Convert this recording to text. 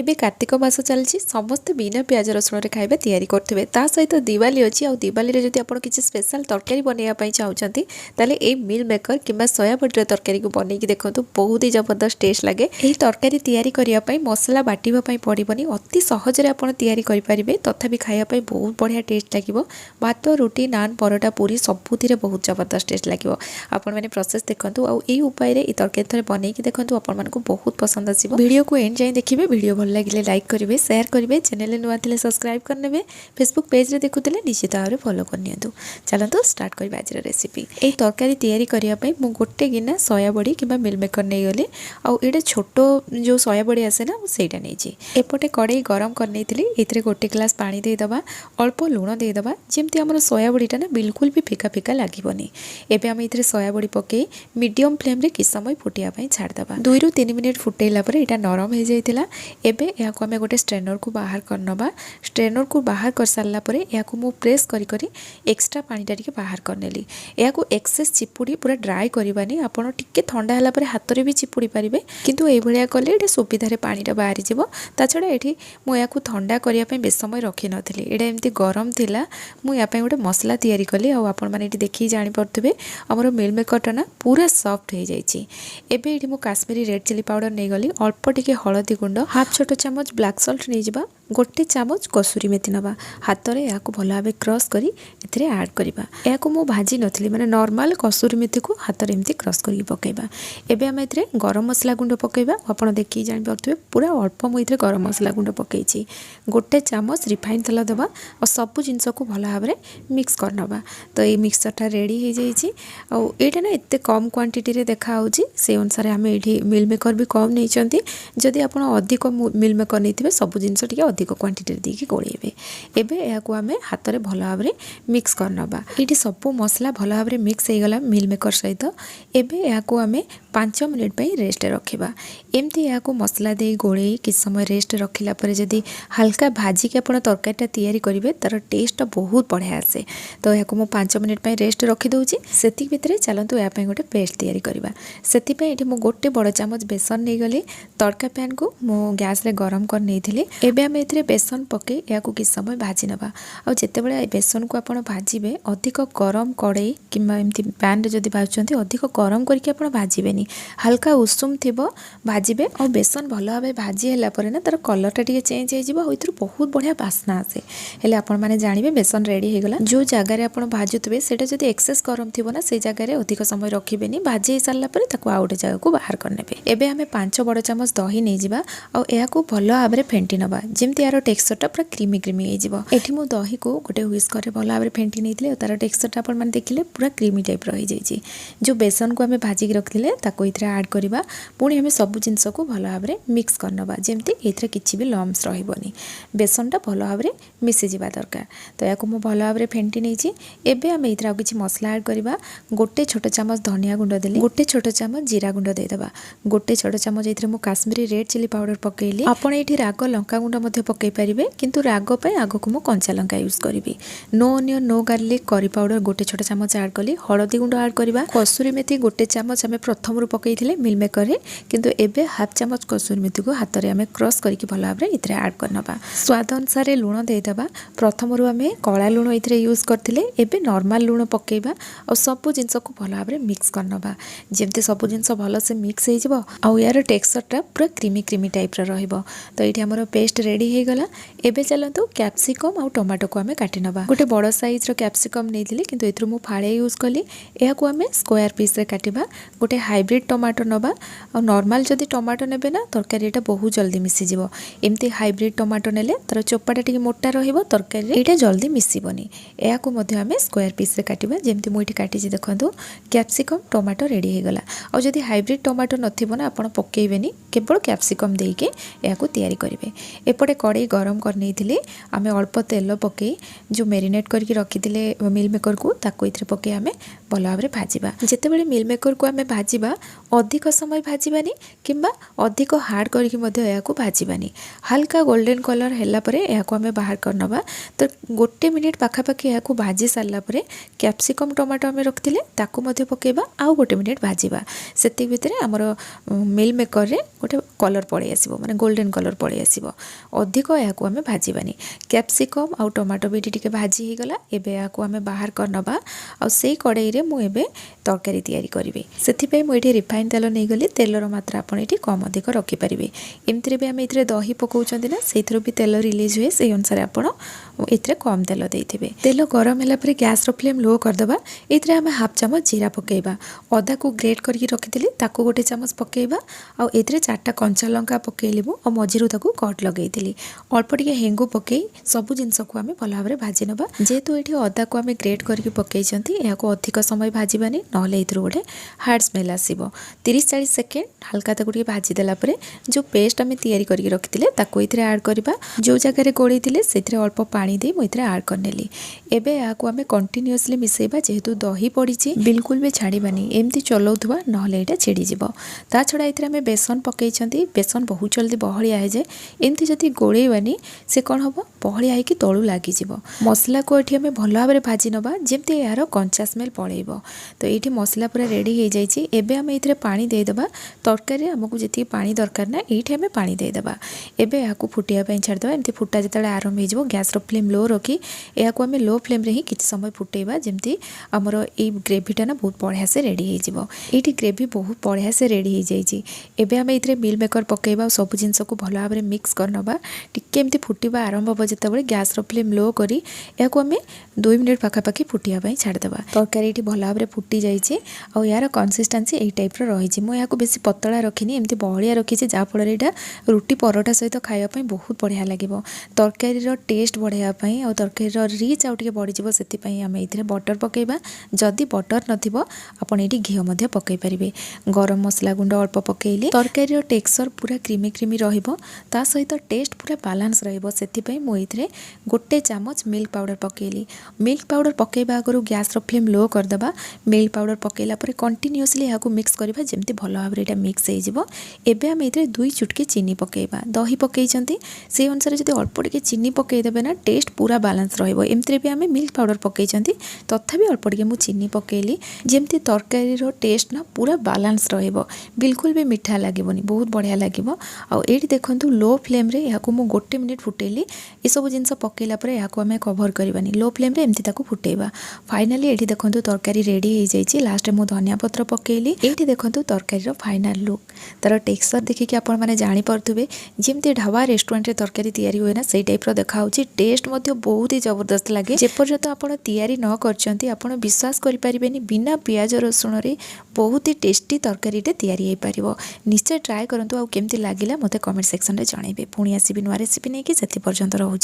एबे कार्तिक मास चलछि समस्त बिना पियाज रसुण रे खाइबा तैयारी करथिबे ता सहित दिवाली अछि आ दिवाली रे जदि आपण किछि स्पेशल तरकारी बनेया पई चाहउचंती ताले ए मील मेकर किबा सोयाबडी तरकारी को बनै कि देखंतु बहुत ही जबरदस्त टेस्ट लागे। एही तरकारी तैयारी करिया पई मसला बाटिबा पई पड़िबनी अति सहज रे आपण तैयारी करि परिबे तथापि खाइया पई बहुत बढ़िया टेस्ट लागिवो। भात रोटी नान परोटा पूरी सबुथिरे बहुत जबरदस्त टेस्ट लागिवो। आपण माने प्रोसेस देखंतु आ एही उपाय रे ई तरकारी थरे बनै कि देखंतु आपण मानको बहुत पसंद आसीबो। वीडियो को एंड जाय देखिबे। वीडियो भल लगे लाइक करेंगे शेयर करेंगे चैनल नुआ थे सब्सक्राइब करने फेसबुक पेज रे देखुले निश्चित भाव में फॉलो करनी चलते स्टार्ट करें आज रेसिपी। यही तरकारी तैयारी करने मुझे गोटे गिना सोयाबड़ी कि मिल मेकर नहीं गली आईटे छोट जो सोयाबड़ी आसे ना मुझा नहीं एपटे कड़े गरम कर गोटे ग्लास पानी देदेबा अल्प लुण देदेबा जमती आम सोयाबड़ीटा ना बिल्कुल भी फिका फिका लगभग। एवं आम ये सोयाबड़ी पकई मीडियम फ्लेम रे कि समय फुटाई छाड़देबा 2 ରୁ 3 मिनिट फुटेला यहाँ नरम हो जाता। एबे या को हमें गोटे स्ट्रेनर को बाहर करनबा स्ट्रेनर को बाहर कर सारा पर या को मु प्रेस करी करी एक्स्ट्रा पानीटा टिके बाहर करनेली। या को एक्सेस चिपुड़ी पूरा ड्राई करबानी आपण टिके ठंडा हला पर हाथ रे भी चिपुड़ी पारिबे किंतु ए भलिया कले एटे सुविधा पानीटा बाहरी जिवो। ता छडा एठी मु या को ठंडा करिया पे बेस समय रखी नथिली एटा एमती गरम थिला मु या पे गोटे मसला तैयारी कली आ आपण माने एठी देखि जानि पड़थबे हमर मिल मेकरटा ना पूरा सॉफ्ट हो जाइछि। एबे एठी मु काश्मीरी रेड चिली पाउडर नै गली अल्प टिके हळदी गुंड हाफ छोट चामच ब्लैक सॉल्ट नहीं जावा गोटे चामच कसूरी मेथी नवा हाथ में या को भल भाव क्रश करी एथिरे ऐड करबा। या को मु भाजी नथली माने नॉर्मल कसूरी मेथी को हाथ में एमती क्रश करके पकेबा। एबे हम एथिरे गरम मसला गुंड पकेबा आपण देखि जानि परथबे पूरा अल्प मु एथिरे गरम मसला गुंड पकेछि गोटे चामच रिफाइन तेल देबा और सब जिंस को भल भाव मिक्स करनबा। तो ये मिक्सचरटा रेडी हो जाइछि आ एटा ना एते कम क्वांटिटी रे देखा होछि से अनुसार हम एठी मिल मेकर भी कम नहीं चंती जदि आपण अधिक मिल मेकर नहीं सब जिनस टिके अधिक क्वांटिटी देकी गोलेबे। एबे या को हमें हाथ में भल भाव मिक्स करनबा। ये सब मसला भल भाव मिक्स हो गला मिल मेकर सहित। एबे या को हमें 5 मिनिट पे रेस्ट रखिबा। एमती या को मसला दे गोले कि समय रेस्ट रखिला पर जदि हल्का भाजी के आपण तरकारीटा तैयारी करिवे तार टेस्ट बहुत बढ़िया आसे। तो या को मु 5 मिनिट पे रेस्ट रखि दउची सेति भितरे चलंतु या पे गोटे पेस्ट तैयारी करबा। सेति पे एठी मु गोटे बड़ चामच बेसन नै गली तड़का पैन को मु गैस रे गरम कर नैथिली। एबे हम एथिरे बेसन पके या को कि समय भाजी नबा आ जते बेले बेसन को आपण भाजीबे अधिक गरम कड़ाई किंबा एमती पैन रे जदि भाजचंती अधिक गरम करके आपण भाजीबेनी हल्का उषुम थिबो भाजीबे और बेसन भल भाव भाजी हला पर ना तार कलरटा टिके चेंज हो जिवो होइतरु बहुत बढ़िया बास्ना आसे। हेले आपण माने जानिबे बेसन रेडी हो गला जो जगह रे आपण भाजुतबे सेटा जदि एक्सेस गरम थिबो ना से जगह रे अधिक समय रखिबेनी भाजी सारला पर ताको आउटे जगह को बाहर करनेबे। एबे हमें 5 बड़ चामच दही नै जिबा और या को भल भाव फेंटी नबा जेमती यार टेक्सचरटा पूरा क्रीमी क्रीमी हो जिवो। एठी मु दही को गोटे व्हिस्कर रे भल भाव फेंटी नैथिले तार टेक्सचरटा आपण माने देखिले पूरा क्रीमी टाइप रही जाइछि। जो बेसन को हमें भाजी के रखिले ताको इथरे ऐड करबा पुणी हमें सब जिंस को भल भाव मिक्स करनबा जेमती एथरे किछि भी लम्स रहइबनी बेसनटा भल भाव मिसी जिबा दरकार। तो या को मु भल भाव फेंटी नैछि। एबे हम एथरा किछि मसला ऐड करबा गोटे छोट चामच धनिया गुंड देले गोटे छोट चामच जीरा गुंड देदेबा गोटे छोट चामच एथरे मु काश्मीरी रेड चिली पाउडर पकेइली। आपण एठी राग लंका गुंड मध्ये पकई परिबे किंतु राग पे आगो को मु कंचा लंका यूज करिवि। No onion no garlic curry powder गोटे छोट चामच ऐड कली हळदी गुंड ऐड करबा कसूरी मेथी गोटे चामच हमें प्रथम रु पकईथिले मिल मेकर रे किंतु एबे हाफ चामच कसूरी मेथी को हाथ रे हमें क्रश करके भल भाव इथरे ऐड करनबा। स्वाद अनुसार लुण देदेबा प्रथम रु हमें कला लुण इथरे यूज करथिले एबे नॉर्मल लुण पकेइबा और सब जिंस को भल भाव मिक्स करनबा जेमते सब जिंस भल से मिक्स हो जिवो आ यार टेक्सचरटा पूरा क्रीमी क्रीमी टाइप रे रहइबो। तो एठी हमर पेस्ट रेडी हो गला। एबे चलंतु कैप्सिकम और टमाटो को हमें काटी नबा गोटे बड़ साइज रो कैप्सिकम नैथिली किंतु एथरु मु फाळे यूज कली या को हमें स्क्वायर पीस रे काटिबा गोटे हाइब्रिड टमाटो नबा और नॉर्मल जदि टमाटो नेबे ना तरकारीटा बहुत जल्दी मिसी जिवो। एमती हाइब्रिड टमाटो नेले तार चोपाटा टिके मोटा रहिबो तरकारी एटा जल्दी मिसिबोनी। या को मध्ये हमें स्क्वायर पीस रे काटिबा जेमती मु एठी काटिछि देखंतु कैप्सिकम टमाटो रेडी हो गला। और जदि हाइब्रिड टमाटो नथिबो ना आपण पकेइबेनी केवल कैप्सिकम देके या को तैयारी करिवे। एपटे कड़ाई गरम कर नैथिली आमे अल्प तेल पके जो मेरिनेट करके रखिथिले मिल मेकर को ताको इथरे पके आमे भल भाव भाजिबा। जेतेबेले मिल मेकर को आमे भाजिबा अधिक समय भाजबानी किंबा अधिक हार्ड करके भाजबानी हल्का गोल्डन कलर है आम बाहर करनवा। तो गोटे मिनिट पाखापाखि या भाजी सारा कैप्सिकम टमाटो आम रखी पकेबा आउ गोटे मिनिट भाजवा से भितर आमर मिल मेकर रे गोटे कलर पड़े आसो माने गोल्डन कलर पड़े आसो अधिक या आम भाजबानी। कैप्सिकम आउ टमाटो भी टी भाजी हो गला। एबे या आम बाहर करनवा आ से कड़ाई रे मु एबे तरकारी तैयारी करी से मुझे रिफाइन तेल नहीं गली तेलर मात्रा आप कम अधिक रखिपारे। एमती भी आम ये दही पकाउछंती ना से भी तेल रिलीज हुए से अनुसार आप कम तेल देते। तेल गरम है गैस फ्लेम लो करदे। ये आम हाफ चामच जीरा पकेबा अदा को ग्रेट करके रखी ताको गोटे चामच पकेबा आ एथिरे 4टा कंचा लंका पकेली और मझिरू ताको कट लगेइतिली अल्प टिके हेंगु पकई सबु जिनस को आम भल भाव भाजी नबा। जेहेतु ये अदा को आम ग्रेट करके पकईचंती या अधिक समय भाजबानी नहले गोटे हार्ड स्मेल आसो। 30-40 सेकेंड हल्का ताको भाजी देला परे जो पेस्ट आम तैयारी करके रखिले ताको इथरे ऐड करबा। जो जगह गोळीतिले सेथिरे अल्प पानी दे मु इथरे ऐड करनेली। एबे याको आम कंटिन्यूअसली मिसेबा जेहेतु दही पड़ीची बिल्कुल भी छाड़बानी एमती चलाउथुवा नहले एटा छिड़ी जिवो। ता छड़ा इथरे आम बेसन पकईचंती बेसन बहुत जल्दी बहलिया है जाए एमती जदि गोळेबानी से कौन हम बहलिया है कि तलू लगी मसला को ये आम भल भाव भाजी नबा जेमती यार कंचा स्मेल पड़ेब। तो ये मसला पूरा रेडी हो जाइए। एबे आम ये पानी देदेबा तरकारी आमको जी पानी दरकार ना ये आम पानी देदेबा। एबे या फुटिया छाड़देबा एमती फुटा जो आरंभ हो गैस फ्लेम लो रखी या आम लो फ्लेम रे ही किसी समय फुटेबा जेमती आमर ये ग्रेवीटा ना बहुत बढ़िया से रेडी हो ये ग्रेवी बहुत बढ़िया से रेडी हो जाइए। एबे आम ये मिल मेकर पकेबा सब जिनस को भल भाव मिक्स करनबा टिके एमती फुटिबा आरंभ हम जिते गैस फ्लेम लो करी या आम 2 मिनिट पाखापाखि फुटिया छाड़देबा। तरकारी ये भल भाव फुटी जाइए और यार कंसिस्टेंसी यही टाइप रही। मुझे बेस पतला रखिनी एमती बहलिया रखी जहाँफल यहाँ रुटी परोटा सहित खावाई बहुत बढ़िया लगे। तरकारी टेस्ट बढ़ाई और तरकारी रिच आउ टे बढ़ी से आम ये बटर पकेबा। जदि बटर नथिबो आपण ये घी पकई पारे। गरम मसला गुंड अल्प पकेली तरकारी टेक्सचर पूरा क्रीमी क्रीमी रहिबो ता सहित टेस्ट पूरा बालांस रहिबो। सेति मुझे गोटे चामच मिल्क पाउडर पकेली। मिल्क पाउडर पकेबा आगु गैस फ्लेम लो करदबा। मिल्क पाउडर पकेला पर कंटिन्यूअसली या मिक्स करबा जेमती भल भाव ये मिक्स हो। एबे आम ये 2 चुटकी चीनी पकेबा। दही पकईचंती से अनुसार जब अल्प टिके चीनी पकईदेबे ना टेस्ट पूरा बालांस रहिबो। एमती भी आम मिल्क पाउडर पकईचंती तथापि अल्प टिके मु चीनी पकेली जेमती तरकारी टेस्ट ना पूरा बालांस रहिबो बिल्कुल भी मीठा लागेबनी बहुत बढ़िया लागिबो। आ एठी देखंतु लो फ्लेम रे याकु मु गोटे मिनिट फुटेली ए सब जिनस पकेला पर याकु आम कवर करबानी लो फ्लेम रे एमती ताकू फुटेबा। फाइनली एठी देखंतु तरकारी रेडी हो जाइए। लास्ट मु धनिया पत्र पकेली। एठी देखंतु तरकारी रो फाइनल लुक तार टेक्सचर देखिक आपण माने जानि परथुबे जेमती ढाबा रेस्टोरेंट रे तरकारी तैयारी हुए ना सेई टाइप रो देखाउची। टेस्ट मध्ये बहुत ही जबरदस्त लागे। जे पर्यंत आपण तैयारी न करचंती आपण विश्वास करि परिबेनी बिना पियाज रसुण रे बहुत ही टेस्टी तरकारी टे तैयारी हो पारिबो। निश्चय ट्राए करंतु आ केमती लागिला मते कमेंट सेक्शन रे जणाइबे। पुणी आसीबी नुआ रेसिपी नै कि सेति पर्यंत रहू।